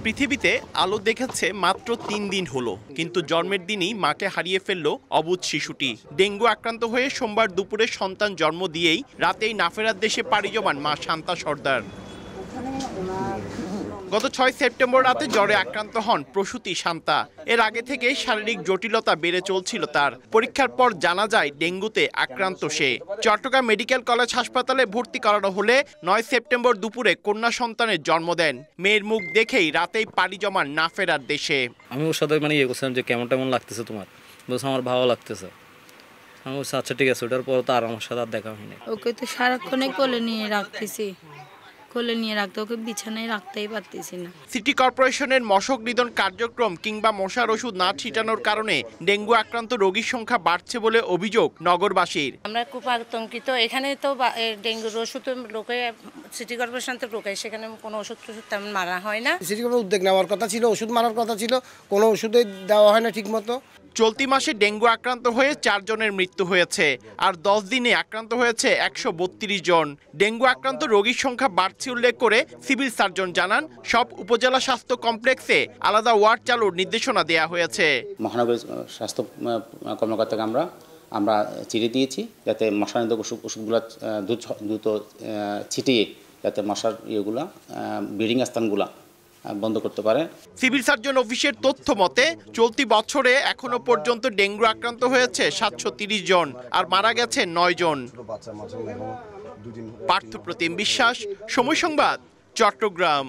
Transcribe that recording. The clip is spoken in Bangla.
পৃথিবীতে আলো দেখেছে মাত্র ৩ দিন হলো, কিন্তু জন্মের দিনই মাকে হারিয়ে ফেলল অবুঝ শিশুটি। ডেঙ্গু আক্রান্ত হয়ে সোমবার দুপুরে সন্তান জন্ম দিয়েই রাতেই না ফেরার দেশে পাড়ি জমান মা শান্তা সর্দার। গত ৬ সেপ্টেম্বর রাতে জ্বরে আক্রান্ত হন প্রসূতি শান্তা। এর আগে থেকে শারীরিক জটিলতা বেড়ে চলছিল তার। পরীক্ষার পর জানা যায় ডেঙ্গুতে আক্রান্ত সে। চট্টগ্রাম মেডিকেল কলেজ হাসপাতালে ভর্তি করানো হলে ৯ সেপ্টেম্বর দুপুরে কন্যা সন্তানের জন্ম দেন। মেয়ের মুখ দেখেই রাতেই পাড়ি জমান না ফেরার দেশে। আমি ওর সাথে করছিলাম যে কেমন লাগতেছে তোমার, বলছে আমার ভালো লাগতেছে। আমি বলছি আচ্ছা ঠিক আছে। ওটার পর তো আর আমার সাথে আর দেখা হয়নি। ওকে তো সারাক্ষণে কোলে নিয়ে রাখতেছি, কোলে নিয়ে রাখতে, ওকে বিছানায় রাখতেই পারতেছি না। সিটি কর্পোরেশনের মশক নিধন কার্যক্রম কিংবা মশার ওষুধ না ছিটানোর কারণে ডেঙ্গু আক্রান্ত রোগীর সংখ্যা বাড়ছে বলে অভিযোগ নগরবাসীর। আমরা খুব আতঙ্কিত। এখানে তো ডেঙ্গুর ওষুধ লোকে সিটি কর্পোরেশন তো ঢোকায়, সেখানে কোনো ওষুধ তেমন মারা হয় না। সিটি কর্পোরেশন উদ্যোগ নেওয়ার কথা ছিল, ওষুধ মারার কথা ছিল, কোনো ওষুধই দেওয়া হয় না ঠিকমতো। চলতি মাসে ডেঙ্গু আক্রান্ত হয়ে ৪ জনের মৃত্যু হয়েছে, আর 10 দিনে আক্রান্ত হয়েছে ১৩২ জন। ডেঙ্গু আক্রান্ত রোগীর সংখ্যা বাড়ছে উল্লেখ করে সিভিল সার্জন জানান, সব উপজেলা স্বাস্থ্য কমপ্লেক্সে আলাদা ওয়ার্ড চালুর নির্দেশনা দেওয়া হয়েছে। মহানগর স্বাস্থ্য কর্মকর্তাকে আমরা চিঠি দিয়েছি যাতে মশানিধক ওষুধগুলো দ্রুত ছিটিয়ে যাতে মশার ইয়েগুলা ব্রিডিং স্থানগুলা বন্ধ করতে পারে। সিভিল সার্জন অফিসের তথ্য মতে চলতি বছরে এখনো পর্যন্ত ডেঙ্গু আক্রান্ত হয়েছে ৭৩০ জন আর মারা গেছে ৯ জন। পার্থপ্রতিম বিশ্বাস, সময় সংবাদ, চট্টগ্রাম।